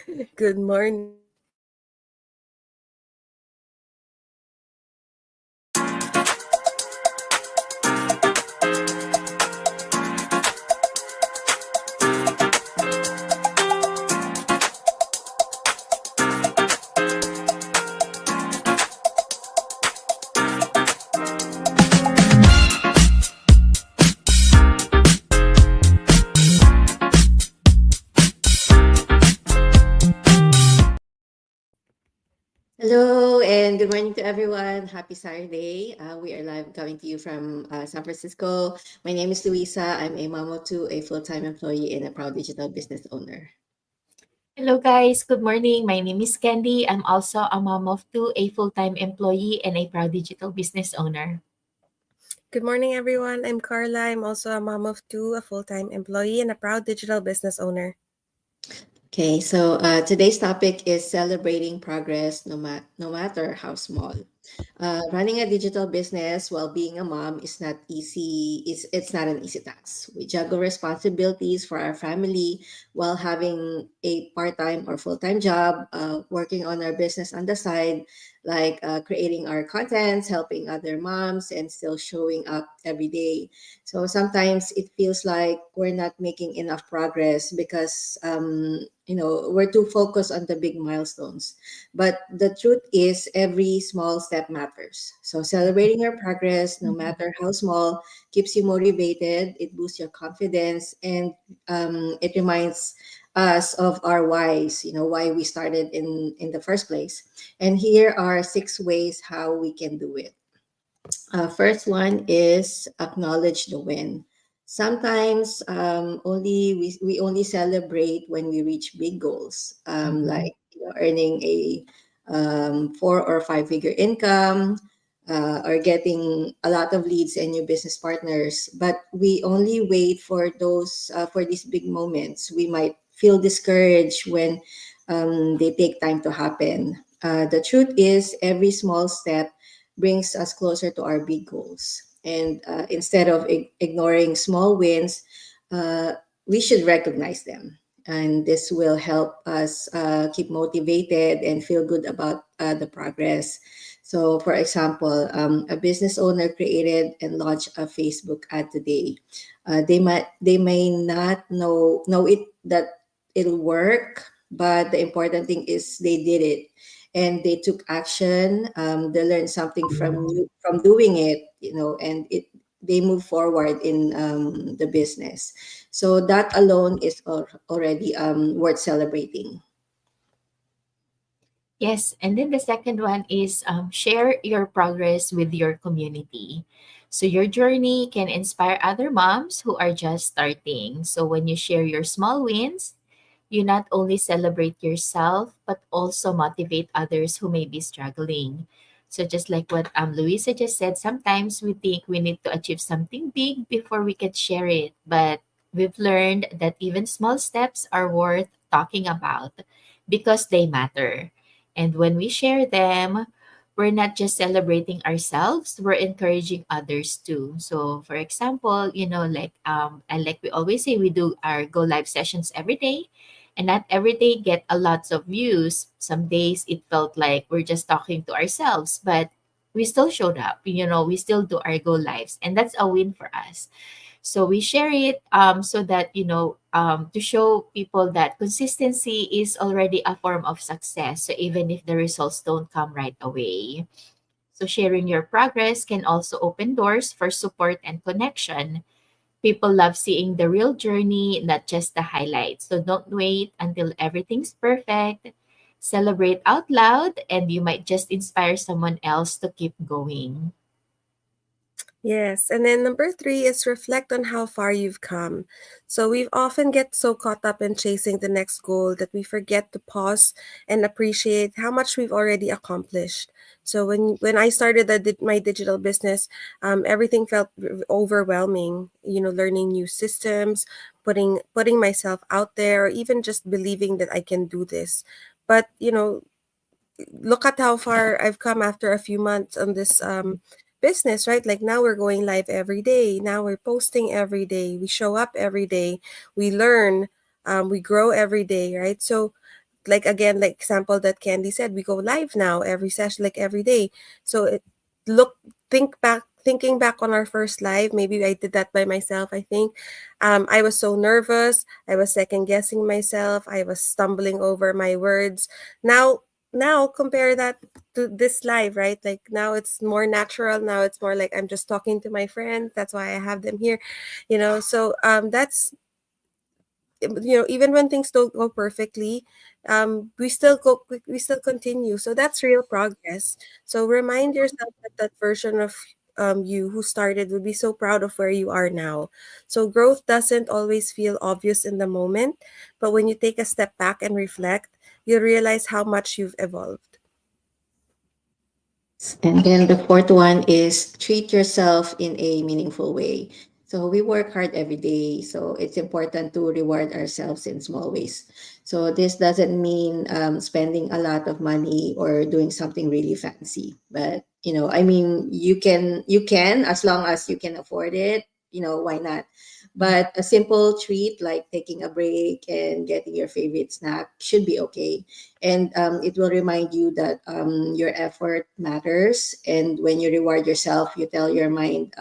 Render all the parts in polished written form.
Good morning. Hello and good morning to everyone. Happy Saturday. We are live coming to you from San Francisco. My name is Luisa. I'm a mom of two, a full-time employee, and a proud digital business owner. Hello guys, good morning. My name is Candy. I'm also a mom of two, a full-time employee, and a proud digital business owner. Good morning, everyone. I'm Carla. I'm also a mom of two, a full-time employee, and a proud digital business owner. Okay, so today's topic is celebrating progress no matter how small. Running a digital business while being a mom is not easy. It's not an easy task. We juggle responsibilities for our family while having a part-time or full-time job, working on our business on the side, like creating our contents, helping other moms, and still showing up every day. So sometimes it feels like we're not making enough progress because we're too focused on the big milestones. But the truth is, every small step matters. So, celebrating your progress, no matter how small, keeps you motivated, it boosts your confidence, and it reminds us of our whys, why we started in the first place. And here are 6 ways how we can do it. First one is acknowledge the win. Sometimes we only celebrate when we reach big goals, like earning a 4 or 5 figure income, or getting a lot of leads and new business partners. But we only wait for these big moments. We might feel discouraged when they take time to happen. The truth is, every small step brings us closer to our big goals. And instead of ignoring small wins, uh, we should recognize them. And this will help us keep motivated and feel good about the progress. So, for example, a business owner created and launched a Facebook ad today. They may not know it that it'll work, but the important thing is they did it and they took action. They learned something from doing it, and they move forward in the business. So that alone is already worth celebrating. Yes, and then the second one is share your progress with your community. So your journey can inspire other moms who are just starting. So when you share your small wins, you not only celebrate yourself, but also motivate others who may be struggling. So just like what Luisa just said, sometimes we think we need to achieve something big before we can share it. But we've learned that even small steps are worth talking about because they matter. And when we share them, we're not just celebrating ourselves, we're encouraging others too. So for example, and like we always say, we do our go live sessions every day, and not every day get a lots of views. Some days it felt like we're just talking to ourselves, but we still showed up. We still do our go lives, and that's a win for us. So we share it so that to show people that consistency is already a form of success. So even if the results don't come right away, so sharing your progress can also open doors for support and connection. People love seeing the real journey, not just the highlights. So don't wait until everything's perfect. Celebrate out loud, and you might just inspire someone else to keep going. Yes, and then number three is reflect on how far you've come. So we often get so caught up in chasing the next goal that we forget to pause and appreciate how much we've already accomplished. So when I started my digital business, everything felt overwhelming. Learning new systems, putting myself out there, or even just believing that I can do this. But look at how far I've come after a few months on this business, right? Like now we're going live every day. Now we're posting every day. We show up every day. We learn, we grow every day, right? So like again, like example that Candy said, we go live now every session, like every day. So look, thinking back on our first live, maybe I did that by myself, I think. I was so nervous. I was second guessing myself. I was stumbling over my words. Now compare that to this live, right? Like now it's more natural. Now it's more like I'm just talking to my friends. That's why I have them here, so that's, even when things don't go perfectly, we still continue. So that's real progress. So remind yourself that that version of you who started would be so proud of where you are now. So growth doesn't always feel obvious in the moment, but when you take a step back and reflect, you realize how much you've evolved. And then the fourth one is treat yourself in a meaningful way. So we work hard every day, so it's important to reward ourselves in small ways. So this doesn't mean spending a lot of money or doing something really fancy, but I mean, you can as long as you can afford it. Why not? But a simple treat like taking a break and getting your favorite snack should be okay, and it will remind you that your effort matters, and when you reward yourself you tell your mind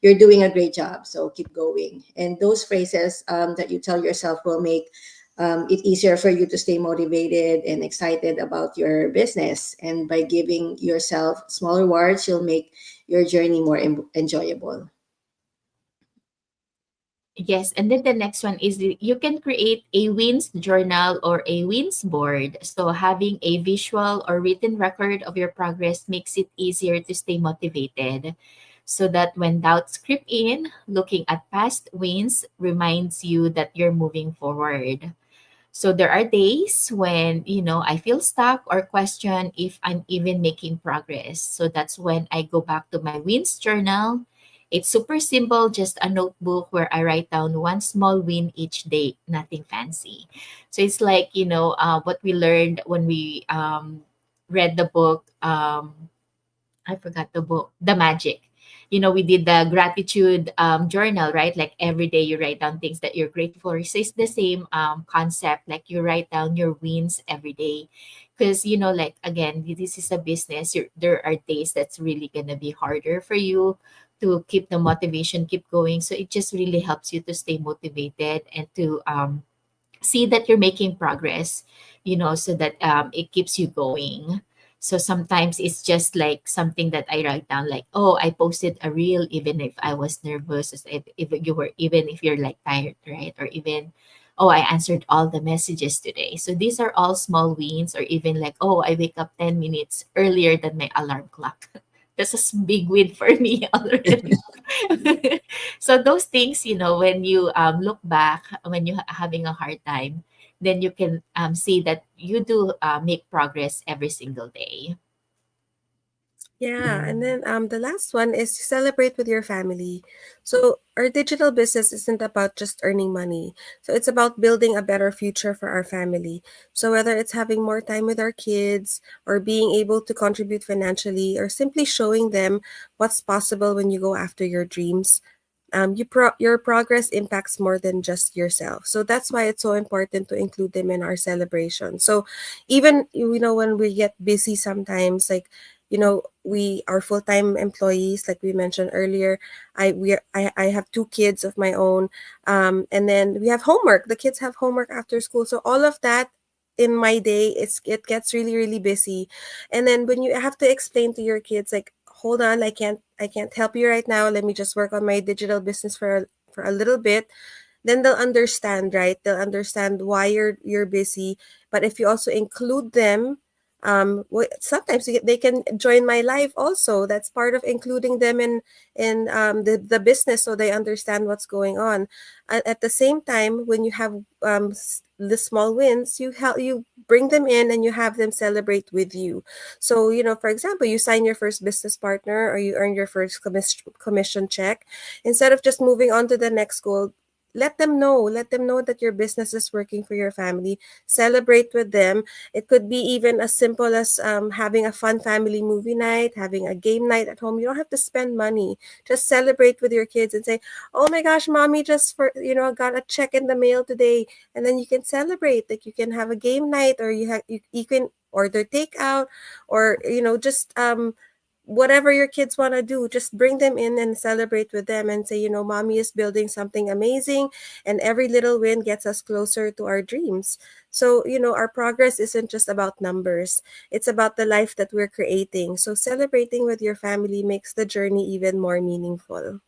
you're doing a great job, so keep going. And those phrases that you tell yourself will make it easier for you to stay motivated and excited about your business, and by giving yourself small rewards you'll make your journey more enjoyable. Yes, and then the next one is you can create a wins journal or a wins board. So having a visual or written record of your progress makes it easier to stay motivated. So that when doubts creep in, looking at past wins reminds you that you're moving forward. So there are days when, I feel stuck or question if I'm even making progress. So that's when I go back to my wins journal. It's super simple, just a notebook where I write down one small win each day, nothing fancy. So it's like, what we learned when we read the book. I forgot the book, The Magic. We did the gratitude journal, right? Like every day you write down things that you're grateful for. So it's the same concept. Like you write down your wins every day. Because, like again, this is a business. There are days that's really going to be harder for you to keep the motivation, keep going. So it just really helps you to stay motivated and to see that you're making progress, so that it keeps you going. So sometimes it's just like something that I write down, like, oh, I posted a reel, even if I was nervous, as if you were, even if you're like tired, right? Or even, oh, I answered all the messages today. So these are all small wins, or even like, oh, I wake up 10 minutes earlier than my alarm clock. That's a big win for me already. So those things, when you look back, when you're having a hard time, then you can see that you do make progress every single day. Yeah, and then the last one is to celebrate with your family. So our digital business isn't about just earning money. So it's about building a better future for our family. So whether it's having more time with our kids or being able to contribute financially or simply showing them what's possible when you go after your dreams, your progress impacts more than just yourself. So that's why it's so important to include them in our celebration. So even when we get busy sometimes, like we are full-time employees, like we mentioned earlier. I have two kids of my own, and then we have homework. The kids have homework after school, so all of that in my day, it gets really really busy. And then when you have to explain to your kids, like, hold on, I can't help you right now, let me just work on my digital business for a little bit, then they'll understand, right? They'll understand why you're busy. But if you also include them, sometimes they can join my life also. That's part of including them in the business, so they understand what's going on. At the same time, when you have the small wins, you bring them in and you have them celebrate with you. So for example, you sign your first business partner or you earn your first commission check. Instead of just moving on to the next goal, let them know that your business is working for your family. Celebrate with them. It could be even as simple as having a fun family movie night, having a game night at home. You don't have to spend money. Just celebrate with your kids and say, oh my gosh, mommy just got a check in the mail today. And then you can celebrate. Like, you can have a game night, or you can order takeout, or just whatever your kids want to do. Just bring them in and celebrate with them and say, mommy is building something amazing, and every little win gets us closer to our dreams. So, our progress isn't just about numbers, it's about the life that we're creating. So celebrating with your family makes the journey even more meaningful.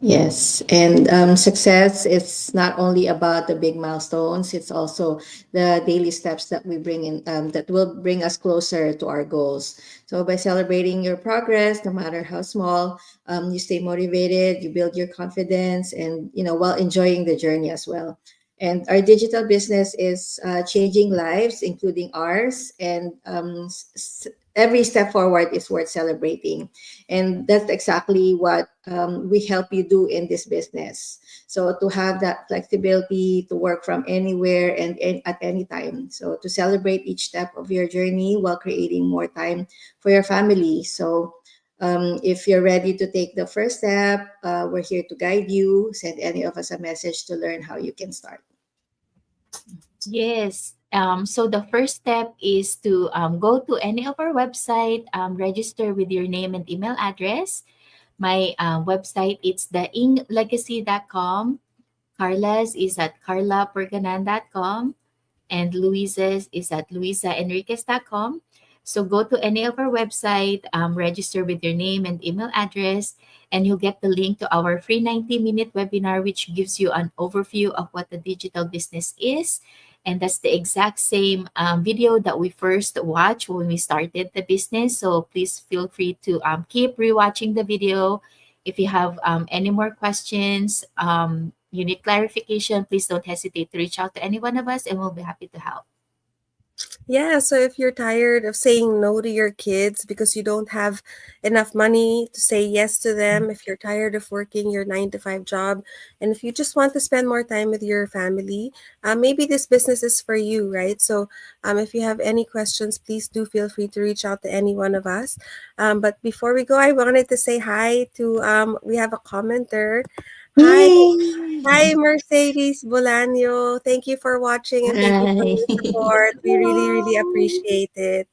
Yes, and success is not only about the big milestones; it's also the daily steps that we bring in that will bring us closer to our goals. So, by celebrating your progress, no matter how small, you stay motivated, you build your confidence, and while enjoying the journey as well. And our digital business is changing lives, including ours, and every step forward is worth celebrating, and that's exactly what we help you do in this business. So to have that flexibility to work from anywhere and at any time, so to celebrate each step of your journey while creating more time for your family. So if you're ready to take the first step, we're here to guide you. Send any of us a message to learn how you can start. Yes. So the first step is to go to any of our website, register with your name and email address. My website, it's theinglegacy.com. Carla's is at carlaperganan.com, and Luisa's is at luisaenriquez.com. So go to any of our website, register with your name and email address, and you'll get the link to our free 90-minute webinar, which gives you an overview of what the digital business is. And that's the exact same video that we first watched when we started the business. So please feel free to keep rewatching the video. If you have any more questions, you need clarification, please don't hesitate to reach out to any one of us and we'll be happy to help. Yeah, so if you're tired of saying no to your kids because you don't have enough money to say yes to them, if you're tired of working your 9 to 5 job, and if you just want to spend more time with your family, maybe this business is for you, right? So if you have any questions, please do feel free to reach out to any one of us. But before we go, I wanted to say hi to, we have a commenter. Hi, Yay! Hi, Mercedes Bolaño. Thank you for watching and thank you for Hi. your support. We really, really appreciate it.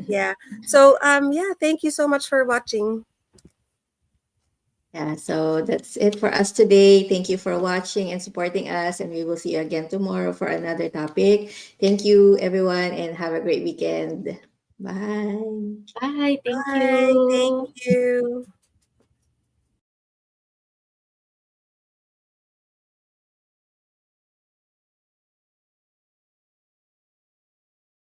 Yeah. So, yeah, thank you so much for watching. Yeah, so that's it for us today. Thank you for watching and supporting us, and we will see you again tomorrow for another topic. Thank you, everyone, and have a great weekend. Bye. Bye. Thank Bye. Thank you. you.